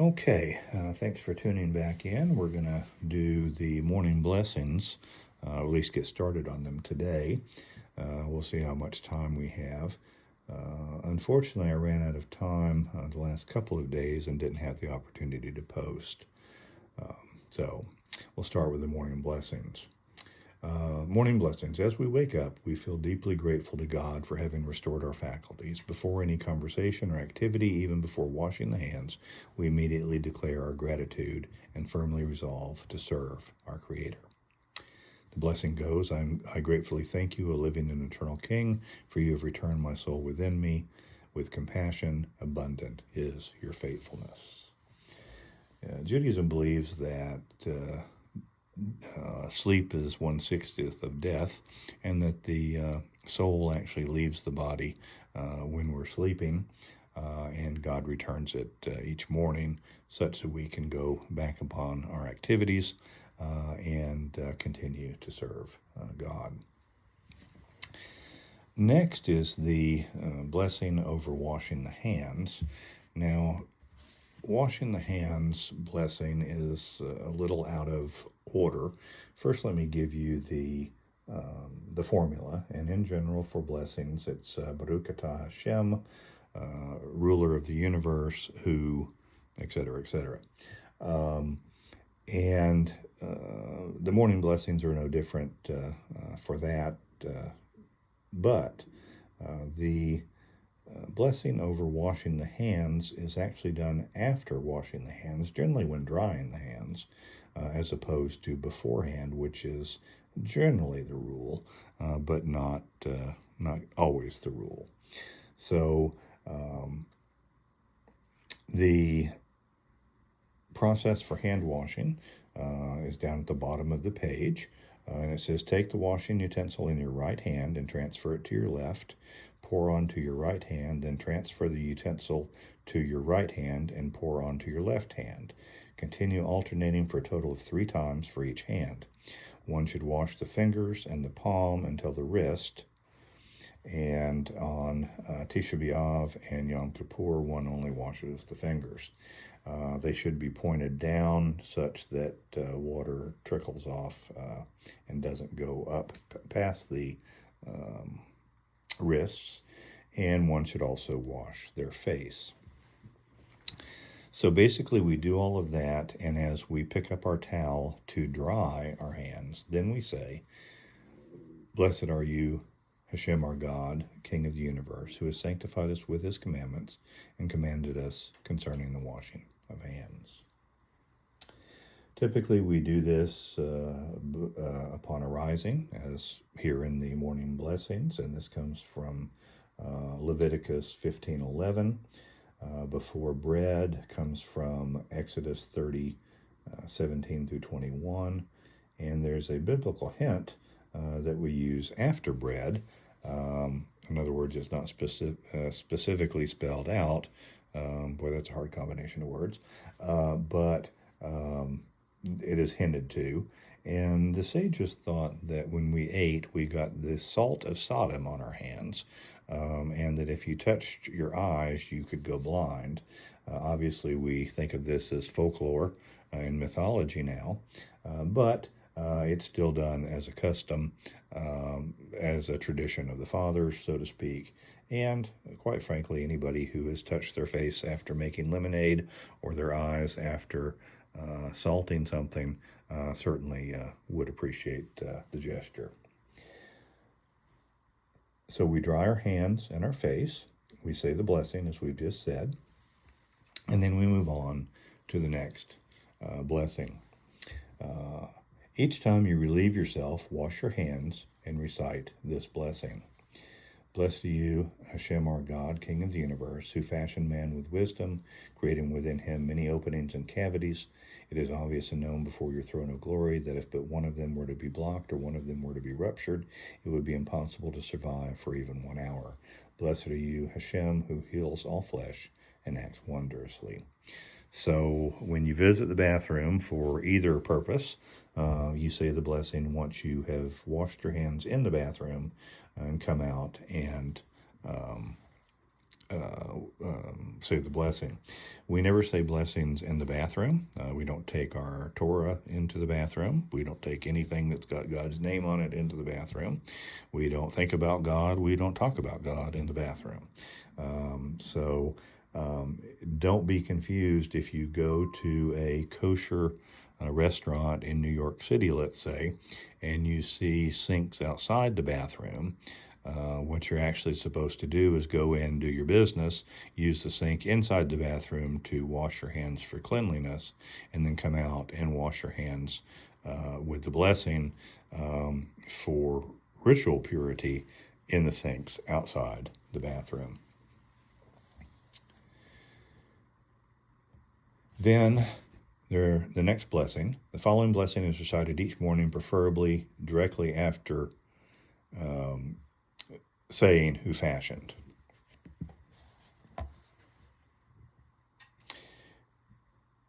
Okay, thanks for tuning back in. We're going to do the morning blessings, at least get started on them today. We'll see how much time we have. Unfortunately, I ran out of time the last couple of days and didn't have the opportunity to post. So we'll start with the morning blessings. Morning blessings. As we wake up, we feel deeply grateful to God for having restored our faculties. Before any conversation or activity, even before washing the hands, we immediately declare our gratitude and firmly resolve to serve our Creator. The blessing goes, I gratefully thank you, O living and eternal King, for you have returned my soul within me. With compassion, abundant is your faithfulness. Judaism believes that sleep is 1/60th of death, and that the soul actually leaves the body when we're sleeping, and God returns it each morning such that we can go back upon our activities and continue to serve God. Next is the blessing over washing the hands. Now, washing the hands blessing is a little out of order. First, let me give you the formula. And in general, for blessings, it's Baruch atah Hashem, ruler of the universe, who, etc., etc. And the morning blessings are no different for that. But the blessing over washing the hands is actually done after washing the hands, generally when drying the hands, as opposed to beforehand, which is generally the rule, but not always the rule. So the process for hand washing is down at the bottom of the page. And it says, take the washing utensil in your right hand and transfer it to your left. Pour onto your right hand, then transfer the utensil to your right hand and pour onto your left hand. Continue alternating for a total of 3 times for each hand. One should wash the fingers and the palm until the wrist. And on Tisha B'Av and Yom Kippur, one only washes the fingers. They should be pointed down such that water trickles off and doesn't go up past the wrists, and one should also wash their face. So basically we do all of that, and as we pick up our towel to dry our hands, then we say, blessed are you, Hashem our God, King of the universe, who has sanctified us with his commandments and commanded us concerning the washing of hands. Typically we do this upon arising, as here in the morning blessings, and this comes from Leviticus 15:11. Before bread comes from Exodus 30:17 through 21, and there's a biblical hint that we use after bread. In other words, it's not specifically spelled out. Boy, that's a hard combination of words. But it is hinted to. And the sages thought that when we ate, we got the salt of Sodom on our hands, and that if you touched your eyes, you could go blind. Obviously, we think of this as folklore and mythology now, but it's still done as a custom, as a tradition of the fathers, so to speak. And quite frankly, anybody who has touched their face after making lemonade or their eyes after salting something certainly would appreciate the gesture. So we dry our hands and our face. We say the blessing, as we've just said. And then we move on to the next blessing. Each time you relieve yourself, wash your hands and recite this blessing. Blessed are you, Hashem our God, King of the universe, who fashioned man with wisdom, creating within him many openings and cavities. It is obvious and known before your throne of glory that if but one of them were to be blocked or one of them were to be ruptured, it would be impossible to survive for even 1 hour. Blessed are you, Hashem, who heals all flesh and acts wondrously. So when you visit the bathroom for either purpose, you say the blessing once you have washed your hands in the bathroom and come out and say the blessing. We never say blessings in the bathroom. We don't take our Torah into the bathroom. We don't take anything that's got God's name on it into the bathroom. We don't think about God. We don't talk about God in the bathroom. Don't be confused if you go to a kosher restaurant in New York City, let's say, and you see sinks outside the bathroom. What you're actually supposed to do is go in, do your business, use the sink inside the bathroom to wash your hands for cleanliness, and then come out and wash your hands with the blessing for ritual purity in the sinks outside the bathroom. Then the next blessing, the following blessing is recited each morning, preferably directly after saying who fashioned.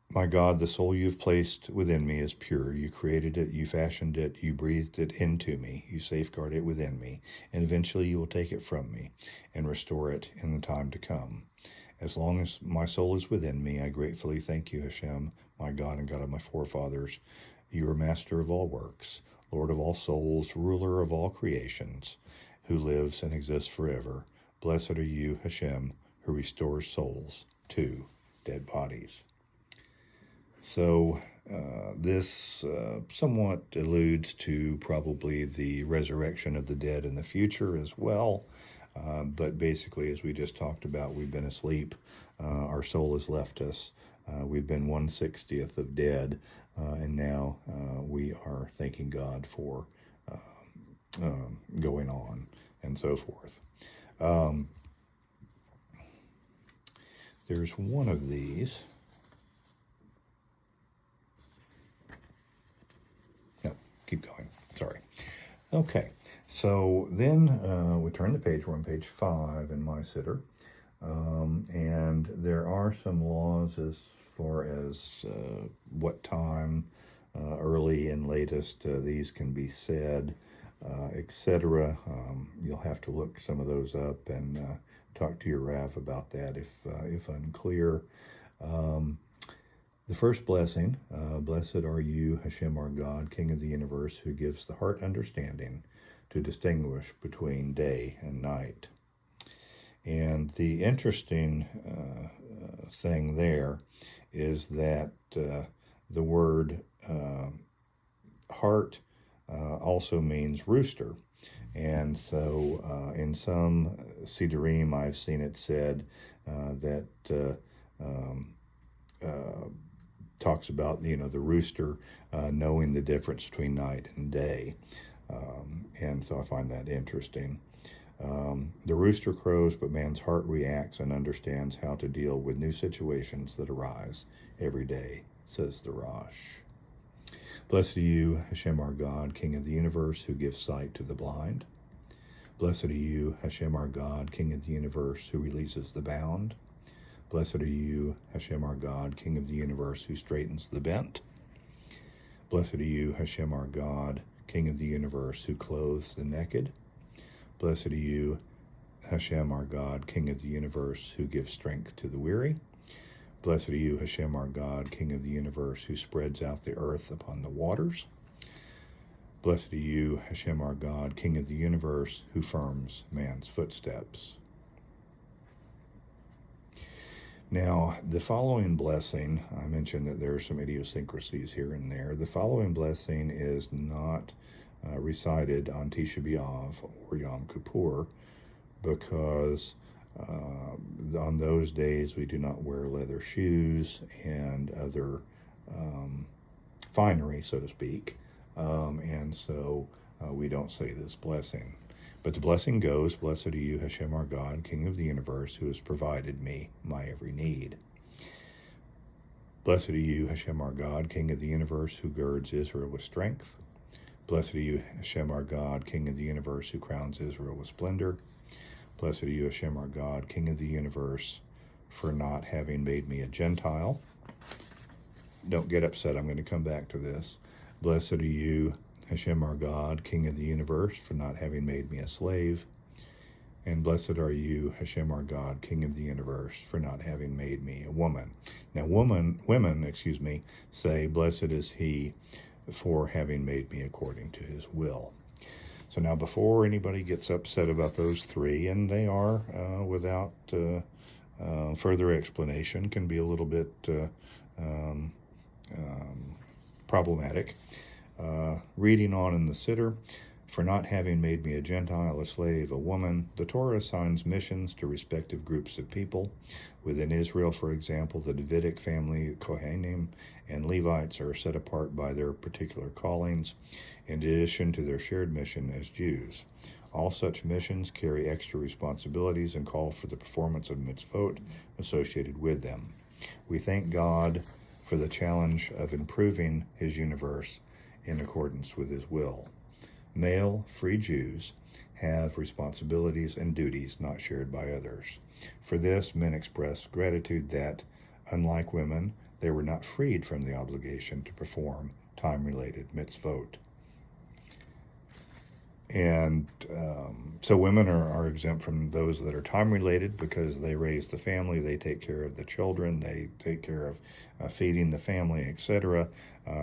My God, the soul you've placed within me is pure. You created it, you fashioned it, you breathed it into me, you safeguard it within me, and eventually you will take it from me and restore it in the time to come. As long as my soul is within me, I gratefully thank you, Hashem, my God and God of my forefathers. You are master of all works, Lord of all souls, ruler of all creations, who lives and exists forever. Blessed are you, Hashem, who restores souls to dead bodies. So this somewhat alludes to probably the resurrection of the dead in the future as well. But basically, as we just talked about, we've been asleep. Our soul has left us. We've been 1/60th of dead. And now we are thanking God for going on and so forth. There's one of these. No, keep going. Sorry. Okay. So then we turn the page. We're on page 5 in my Siddur. And there are some laws as far as what time, early and latest, these can be said, etc. You'll have to look some of those up and talk to your Rav about that if unclear. The first blessing, blessed are you, Hashem our God, King of the universe, who gives the heart understanding to distinguish between day and night. And the interesting thing there is that the word heart also means rooster. And so in some Siddurim, I've seen it said that talks about, the rooster knowing the difference between night and day. And so I find that interesting. The rooster crows, but man's heart reacts and understands how to deal with new situations that arise every day, says the Rosh. Blessed are you, Hashem our God, King of the universe, who gives sight to the blind. Blessed are you, Hashem our God, King of the universe, who releases the bound. Blessed are you, Hashem our God, King of the universe, who straightens the bent. Blessed are you, Hashem our God, King of the universe, who clothes the naked. Blessed are you, Hashem our God, King of the universe, who gives strength to the weary. Blessed are you, Hashem our God, King of the universe, who spreads out the earth upon the waters. Blessed are you, Hashem our God, King of the universe, who firms man's footsteps. Now, the following blessing, I mentioned that there are some idiosyncrasies here and there. The following blessing is not recited on Tisha B'Av or Yom Kippur because on those days we do not wear leather shoes and other finery, so to speak, and so we don't say this blessing. But the blessing goes, blessed are you, Hashem our God, King of the universe, who has provided me my every need. Blessed are you, Hashem our God, King of the universe, who girds Israel with strength. Blessed are you, Hashem our God, King of the universe, who crowns Israel with splendor. Blessed are you, Hashem our God, King of the universe, for not having made me a Gentile. Don't get upset, I'm going to come back to this. Blessed are you, Hashem our God, King of the universe, for not having made me a slave. And blessed are you, Hashem our God, King of the universe, for not having made me a woman. Now, women, say, blessed is he for having made me according to his will. So now, before anybody gets upset about those three, and they are, without further explanation, can be a little bit problematic. Reading on in the Siddur, for not having made me a Gentile, a slave, a woman, the Torah assigns missions to respective groups of people. Within Israel, for example, the Davidic family, Kohanim, and Levites are set apart by their particular callings, in addition to their shared mission as Jews. All such missions carry extra responsibilities and call for the performance of mitzvot associated with them. We thank God for the challenge of improving his universe in accordance with his will. Male, free Jews have responsibilities and duties not shared by others. For this, men express gratitude that, unlike women, they were not freed from the obligation to perform time-related mitzvot. And so women are exempt from those that are time-related because they raise the family, they take care of the children, they take care of feeding the family, etc.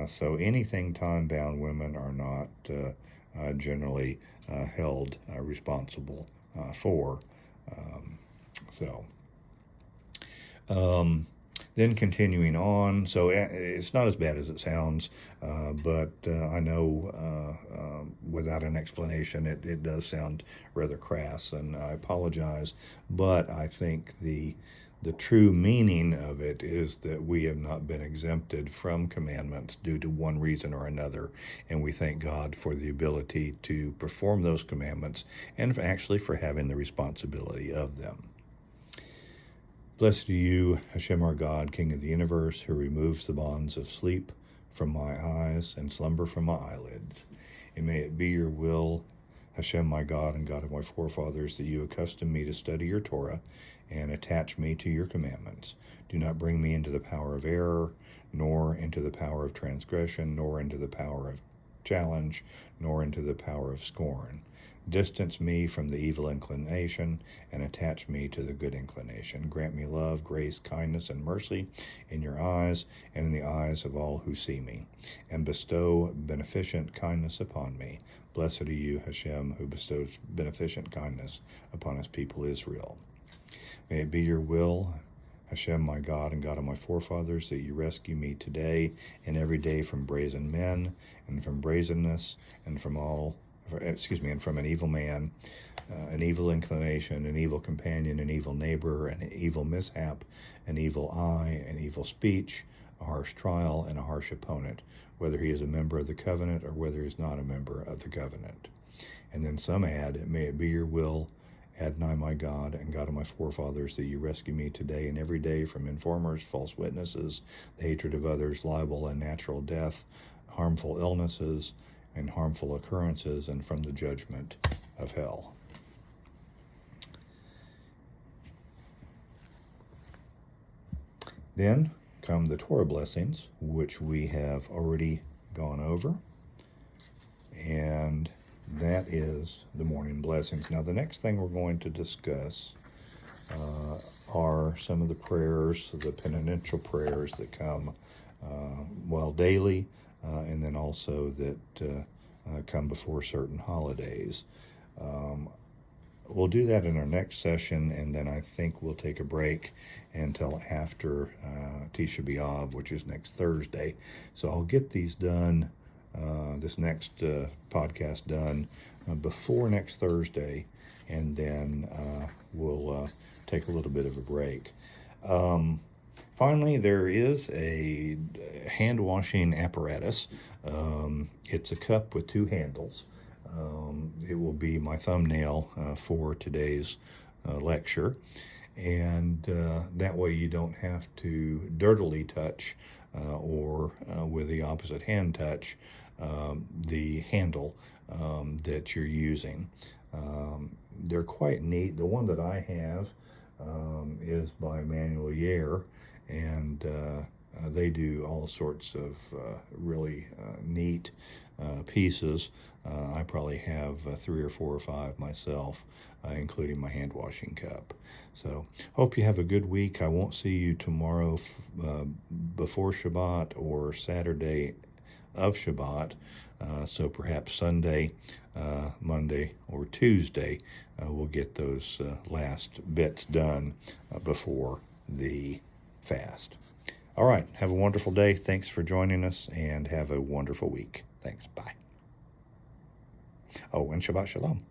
So anything time-bound, women are not generally held responsible for. Then continuing on, so it's not as bad as it sounds, but I know without an explanation it does sound rather crass, and I apologize, but I think the true meaning of it is that we have not been exempted from commandments due to one reason or another, and we thank God for the ability to perform those commandments and actually for having the responsibility of them. Blessed are you, Hashem our God, King of the universe, who removes the bonds of sleep from my eyes and slumber from my eyelids. And may it be your will, Hashem my God and God of my forefathers, that you accustom me to study your Torah and attach me to your commandments. Do not bring me into the power of error, nor into the power of transgression, nor into the power of challenge, nor into the power of scorn. Distance me from the evil inclination and attach me to the good inclination. Grant me love, grace, kindness, and mercy in your eyes and in the eyes of all who see me, and bestow beneficent kindness upon me. Blessed are you, Hashem, who bestows beneficent kindness upon his people Israel. May it be your will, Hashem, my God and God of my forefathers, that you rescue me today and every day from brazen men and from brazenness and from an evil man, an evil inclination, an evil companion, an evil neighbor, an evil mishap, an evil eye, an evil speech, a harsh trial, and a harsh opponent, whether he is a member of the covenant or whether he is not a member of the covenant. And then some add, may it be your will, Adonai, my God and God of my forefathers, that you rescue me today and every day from informers, false witnesses, the hatred of others, libel and natural death, harmful illnesses, and harmful occurrences, and from the judgment of hell. Then come the Torah blessings, which we have already gone over, and that is the morning blessings. Now, the next thing we're going to discuss are some of the prayers, the penitential prayers that come daily, and then also that come before certain holidays. We'll do that in our next session, and then I think we'll take a break until after Tisha B'Av, which is next Thursday. So I'll get these done, this next podcast done before next Thursday, and then we'll take a little bit of a break. Finally, there is a hand washing apparatus. It's a cup with two handles. It will be my thumbnail for today's lecture, and that way you don't have to dirtily touch or with the opposite hand touch the handle that you're using. They're quite neat. The one that I have is by Manuel Yair, and They do all sorts of really neat pieces. I probably have 3 or 4 or 5 myself, including my hand washing cup. So hope you have a good week. I won't see you tomorrow before Shabbat or Saturday of Shabbat. So perhaps Sunday, Monday, or Tuesday, we'll get those last bits done before the fast. All right. Have a wonderful day. Thanks for joining us, and have a wonderful week. Thanks. Bye. Oh, and Shabbat Shalom.